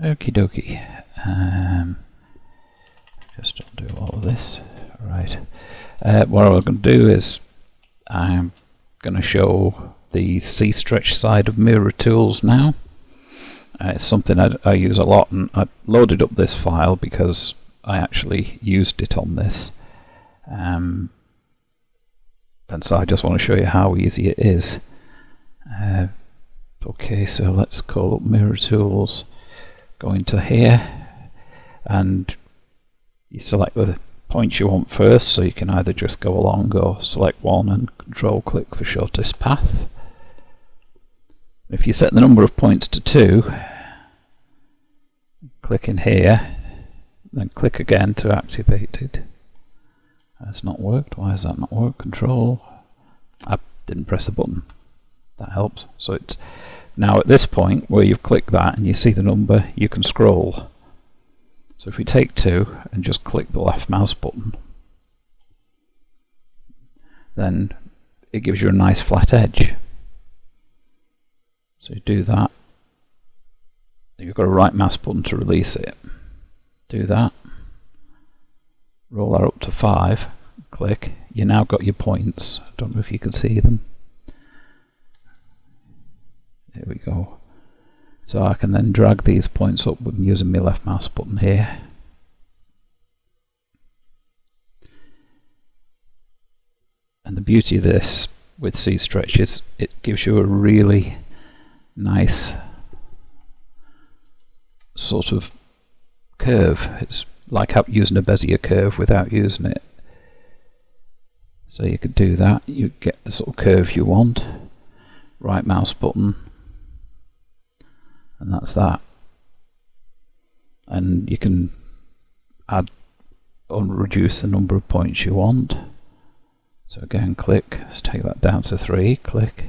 Okie dokie. Just undo all of this. Right. What I'm going to do is I'm going to show the Cstretch side of MiraTools now. It's something I use a lot, and I loaded up this file because I actually used it on this. And so I just want to show you how easy it is. Okay, so let's call up MiraTools, go into here, and you select the points you want first, so you can either just go along or select one and control click for shortest path. If you set the number of points to 2, click in here, then click again to activate it. That's not worked. Why has that not worked? Control. I didn't press the button. That helps. So it's now at this point where you've clicked that and you see the number, you can scroll. So if we take 2 and just click the left mouse button, then it gives you a nice flat edge. So you do that. You've got a right mouse button to release it. Do that. Roll that up to 5. Click. You now got your points. I don't know if you can see them. There we go. So I can then drag these points up using my left mouse button here. And the beauty of this with Cstretch is it gives you a really nice sort of curve. It's like using a Bezier curve without using it. So you could do that. You get the sort of curve you want. Right mouse button. And that's that. And you can add or reduce the number of points you want. So again, click. Let's take that down to 3. Click.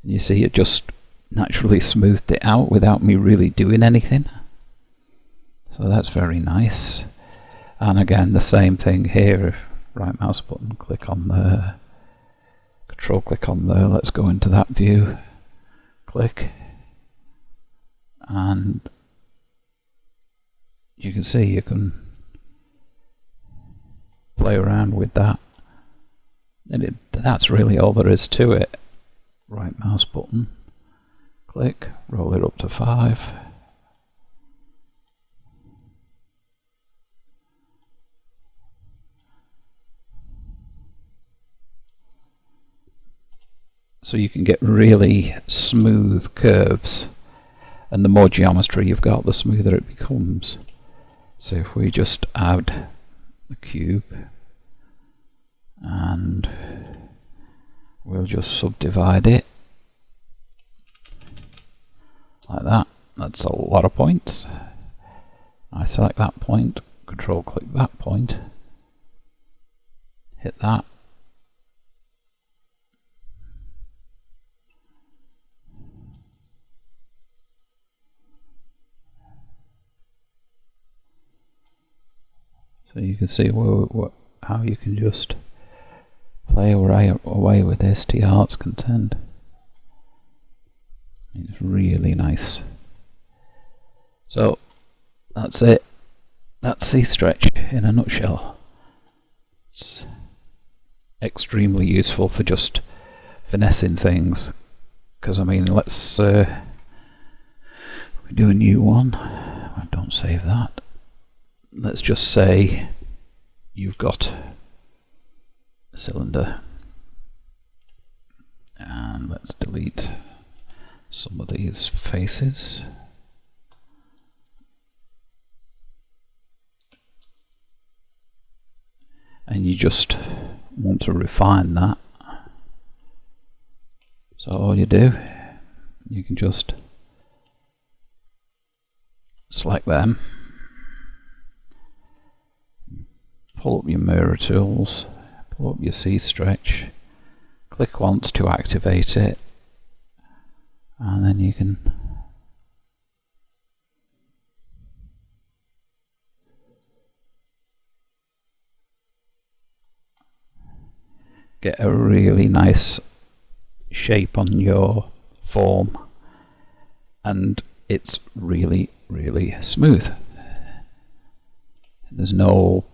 And you see it just naturally smoothed it out without me really doing anything. So that's very nice. And again, the same thing here. Right mouse button, click on there. Control click on there. Let's go into that view. Click. And you can see you can play around with that. And that's really all there is to it. Right mouse button. Click. Roll it up to 5. So you can get really smooth curves, and the more geometry you've got, the smoother it becomes. So if we just add a cube, and we'll just subdivide it like that. That's a lot of points. I select that point, control click that point, hit that. So you can see how you can just play away with this to your heart's content. It's really nice. So that's it. That's Cstretch in a nutshell. It's extremely useful for just finessing things. Because I mean, let's we do a new one. Don't save that. Let's just say you've got a cylinder, and let's delete some of these faces. And you just want to refine that. So all you do, you can just select them. Pull up your MiraTools, pull up your Cstretch, click once to activate it, and then you can get a really nice shape on your form. And it's really, really smooth. There's no,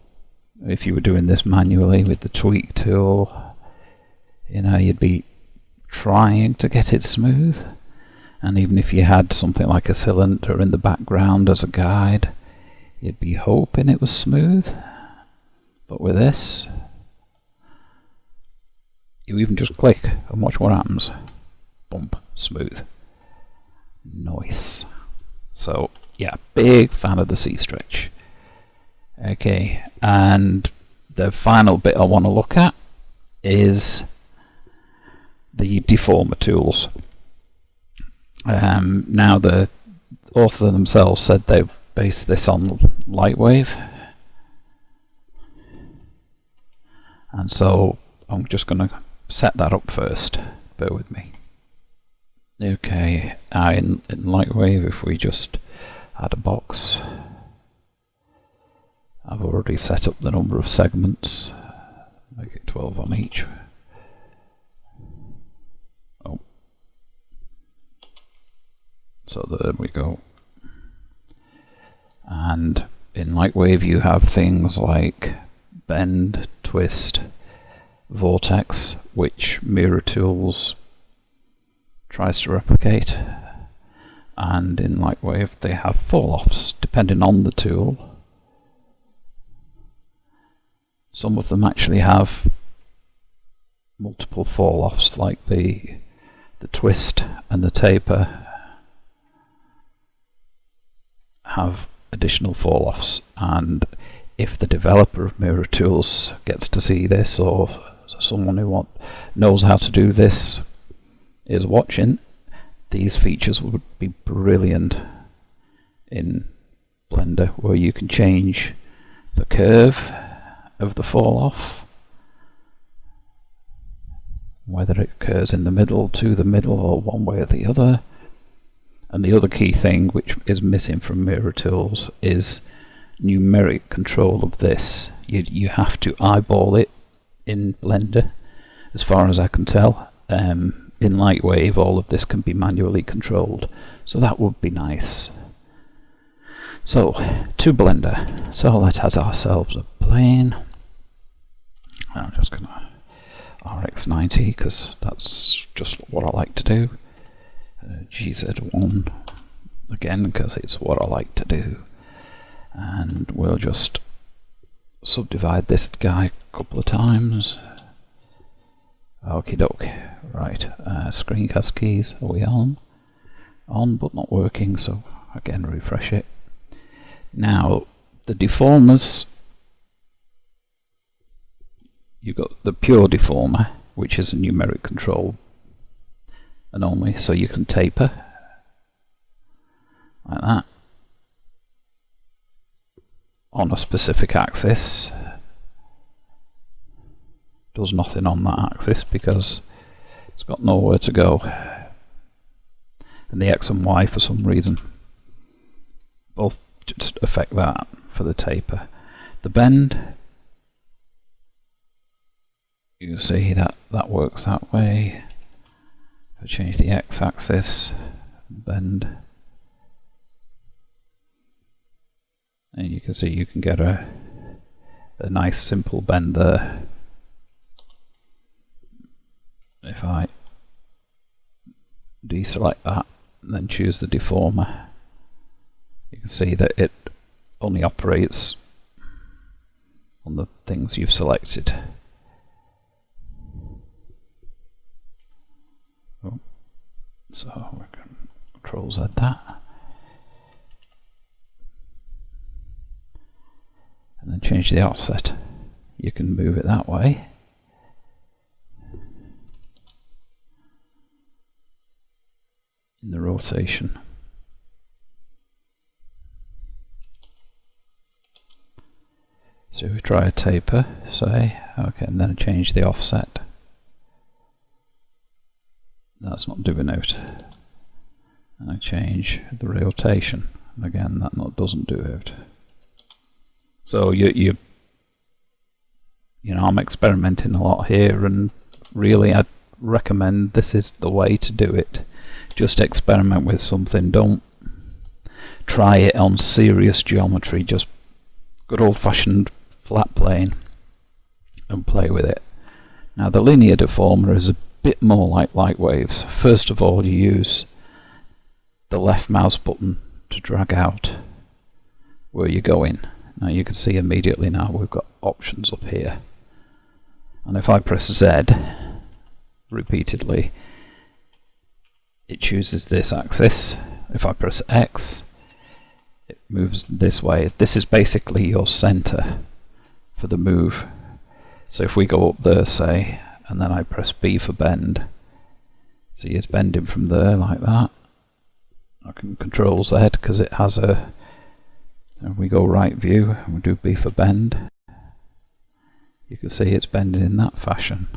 if you were doing this manually with the tweak tool, you know, you'd be trying to get it smooth, and even if you had something like a cylinder in the background as a guide, you'd be hoping it was smooth. But with this, you even just click and watch what happens. Bump, smooth. Nice. So yeah, big fan of the Cstretch. Okay, and the final bit I want to look at is the Deformer Tools. Now the author themselves said they based this on Lightwave, and so I'm just going to set that up first. Bear with me. Okay, in Lightwave, if we just add a box, I've already set up the number of segments, make it 12 on each. Oh, so there we go. And in Lightwave you have things like bend, twist, vortex, which MiraTools tries to replicate, and in Lightwave they have fall-offs depending on the tool. Some of them actually have multiple fall-offs, like the twist and the taper have additional fall-offs, and if the developer of MiraTools gets to see this, or someone who knows how to do this is watching, these features would be brilliant in Blendr, where you can change the curve of the fall off, whether it occurs in the middle, to the middle, or one way or the other. And the other key thing which is missing from MiraTools is numeric control of this. You have to eyeball it in Blendr, as far as I can tell. In Lightwave all of this can be manually controlled, so that would be nice. So, to Blendr. So let's add ourselves a plane. I'm just going to RX90 because that's just what I like to do. GZ1 again because it's what I like to do. And we'll just subdivide this guy a couple of times. Okie doke. Right, screencast keys, are we on? On but not working, so again refresh it. Now the deformers, you've got the pure deformer, which is a numeric control and only, so you can taper like that on a specific axis. Does nothing on that axis because it's got nowhere to go, and the X and Y for some reason both just affect that for the taper. The bend, you can see that works that way. If I change the X axis, bend, and you can see you can get a nice simple bend there. If I deselect that and then choose the deformer, you can see that it only operates on the things you've selected. Oh, so we can Control Z that, and then change the offset. You can move it that way. In the rotation. So we try a taper, say, okay, and then change the offset. That's not doing out. And I change the rotation, and again that doesn't do out. So you know, I'm experimenting a lot here, and really I'd recommend this is the way to do it. Just experiment with something. Don't try it on serious geometry, just good old-fashioned flat plane, and play with it. Now the linear deformer is a bit more like light waves. First of all, you use the left mouse button to drag out where you're going. Now you can see immediately now we've got options up here, and if I press Z repeatedly, it chooses this axis. If I press X, it moves this way. This is basically your center for the move. So if we go up there, say, and then I press B for bend, see it's bending from there like that. I can control Z because it has a, and we go right view and we do B for bend. You can see it's bending in that fashion,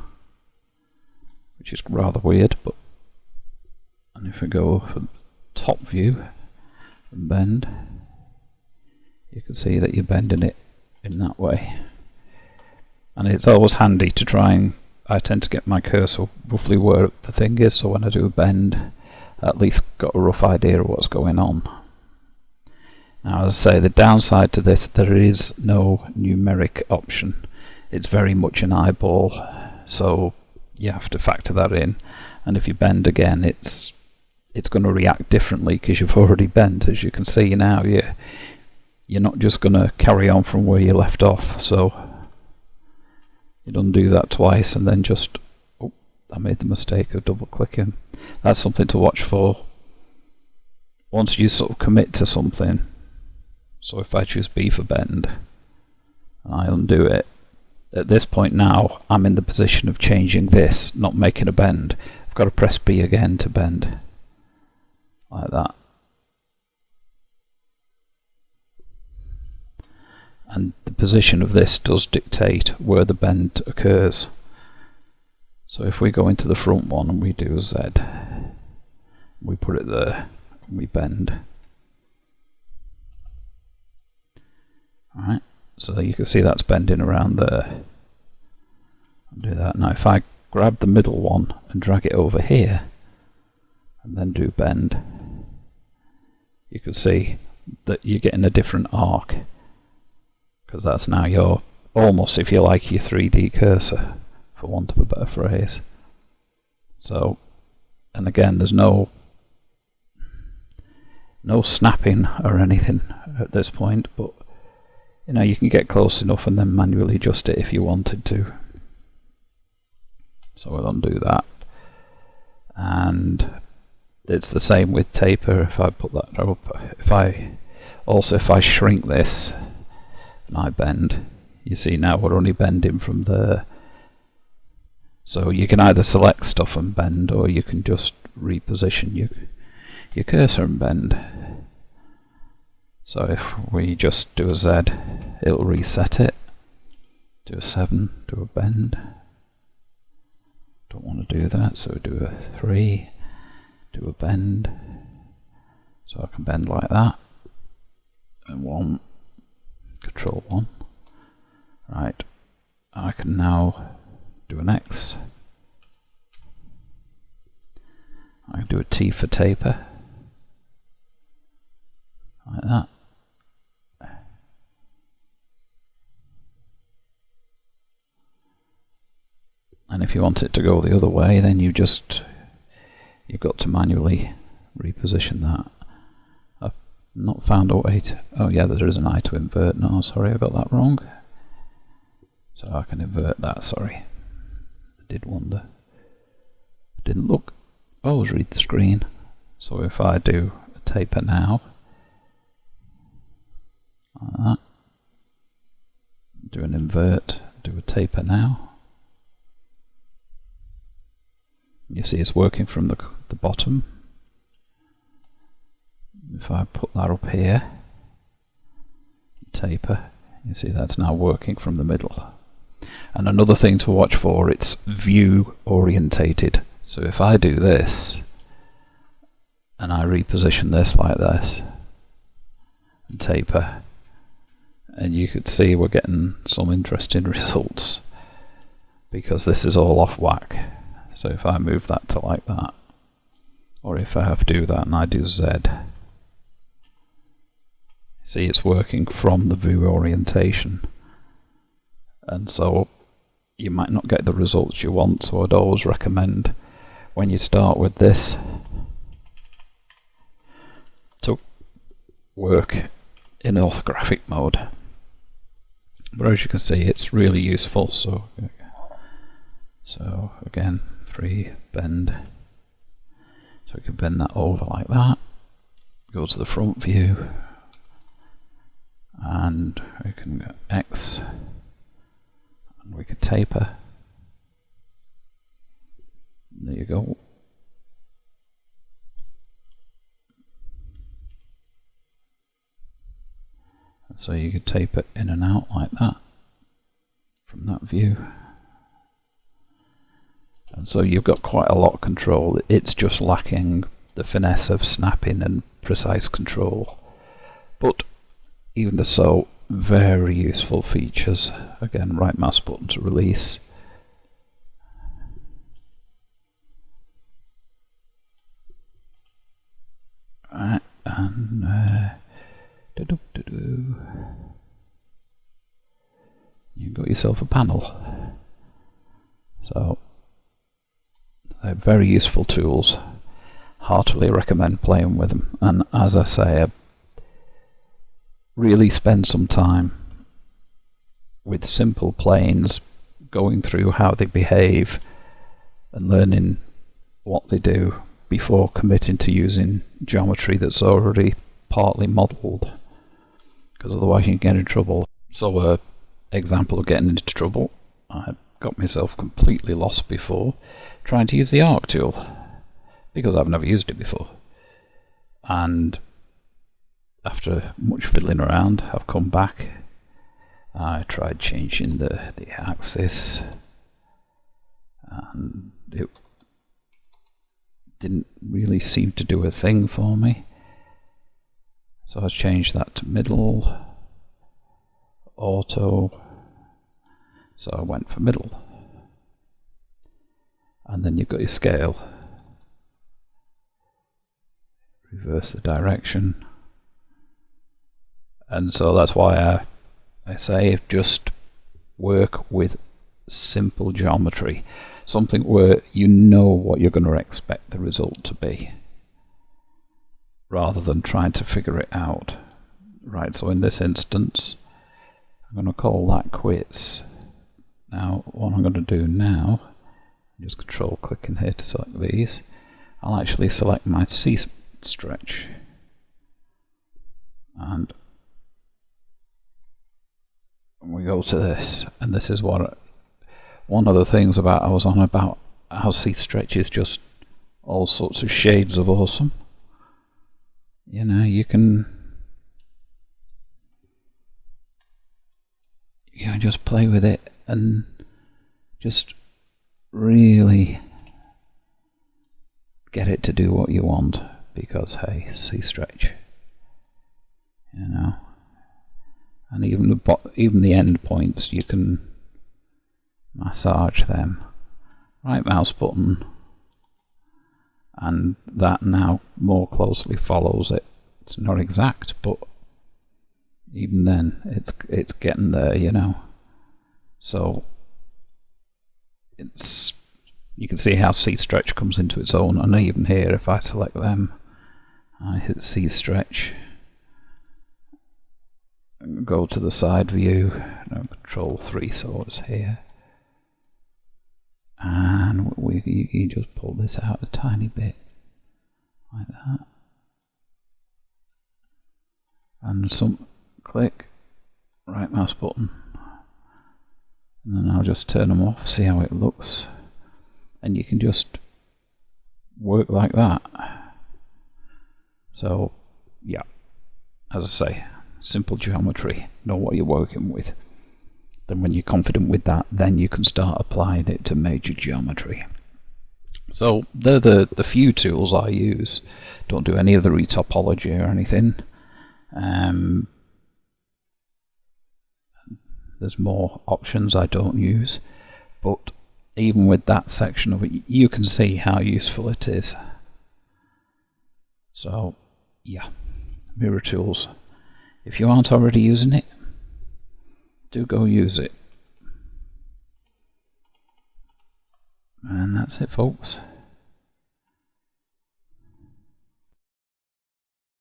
which is rather weird, but, and if we go for top view and bend, you can see that you're bending it in that way. And it's always handy to try and, I tend to get my cursor roughly where the thing is, so when I do a bend, I at least got a rough idea of what's going on. Now, as I say, the downside to this, there is no numeric option. It's very much an eyeball, so you have to factor that in. And if you bend again, it's going to react differently because you've already bent. As you can see now, you're not just going to carry on from where you left off. So you'd undo that twice and then just, oh, I made the mistake of double clicking. That's something to watch for once you sort of commit to something. So if I choose B for bend and I undo it, at this point now I'm in the position of changing this, not making a bend. I've got to press B again to bend, like that. And the position of this does dictate where the bend occurs. So if we go into the front one and we do a Z, we put it there and we bend. Alright, so you can see that's bending around there. I'll do that. Now if I grab the middle one and drag it over here and then do bend, you can see that you're getting a different arc, because that's now your, almost, if you like, your 3D cursor, for want of a better phrase. So, and again, there's no snapping or anything at this point, but you know, you can get close enough and then manually adjust it if you wanted to. So we'll undo that. And it's the same with taper. If I put that up, if I shrink this and I bend, you see now we're only bending from there. So you can either select stuff and bend, or you can just reposition your cursor and bend. So if we just do a Z, it'll reset it. Do a 7, do a bend. Don't want to do that, so do a 3, do a bend. So I can bend like that. And 1, Control 1. Right, I can now do an X. I can do a T for taper. Like that. And if you want it to go the other way, then you've got to manually reposition that. I've not found a way to, oh yeah, there is an I to invert. No, sorry, I got that wrong. So I can invert that, sorry. I did wonder. I didn't look. Always read the screen. So if I do a taper now, like that, do an invert, do a taper now, you see it's working from the bottom. If I put that up here, taper, you see that's now working from the middle. And another thing to watch for, it's view orientated. So if I do this and I reposition this like this and taper, and you could see we're getting some interesting results because this is all off whack. So if I move that to like that, or if I have to do that and I do Z, you can see it's working from the bottom. If I put that up here and I reposition this like this and taper, you can see we're getting some interesting results because this is all off whack. So if I move that to like that, or if I have to do that and I do Z, or if I have to do that and I do Z, See, it's working from the view orientation, and so you might not get the results you want. So I'd always recommend, when you start with this, to work in orthographic mode. But as you can see, it's really useful. So again, 3 bend. So we can bend that over like that. Go to the front view, and we can go X, and we can taper. There you go. So you can taper in and out like that from that view. And so you've got quite a lot of control. It's just lacking the finesse of snapping and precise control. But even so, very useful features. Again, right mouse button to release. Right, and you've got yourself a panel. So they're very useful tools. Heartily recommend playing with them. And as I say, really spend some time with simple planes, going through how they behave and learning what they do before committing to using geometry that's already partly modelled, because otherwise you can get in trouble. So example of getting into trouble, I got myself completely lost before trying to use the arc tool, because I've never used it before. And after much fiddling around, I've come back. I tried changing the axis, and it didn't really seem to do a thing for me. So I changed that to middle, auto. So I went for middle. And then you've got your scale. Reverse the direction. And so that's why I say just work with simple geometry. Something where you know what you're going to expect the result to be, rather than trying to figure it out. Right, so in this instance, I'm going to call that quits. Now, what I'm going to do now, just control click in here to select these. I'll actually select my Cstretch. And we go to this, and this is what one of the things about I was on about how Cstretch is just all sorts of shades of awesome. You know, you can just play with it and just really get it to do what you want, because hey, Cstretch, you know. And even the end points, you can massage them. Right mouse button, and that now more closely follows it. It's not exact, but even then it's getting there, you know. So you can see how Cstretch comes into its own, and even here if I select them, I hit Cstretch, go to the side view, control 3 so it's here, and you just pull this out a tiny bit like that, and some click, right mouse button, and then I'll just turn them off, see how it looks, and you can just work like that. So yeah, as I say, simple geometry, know what you're working with. Then when you're confident with that, then you can start applying it to major geometry. So they're the few tools I use. Don't do any of the retopology or anything. There's more options I don't use, but even with that section of it, you can see how useful it is. So yeah, MiraTools If you aren't already using it, do go use it. And that's it, folks.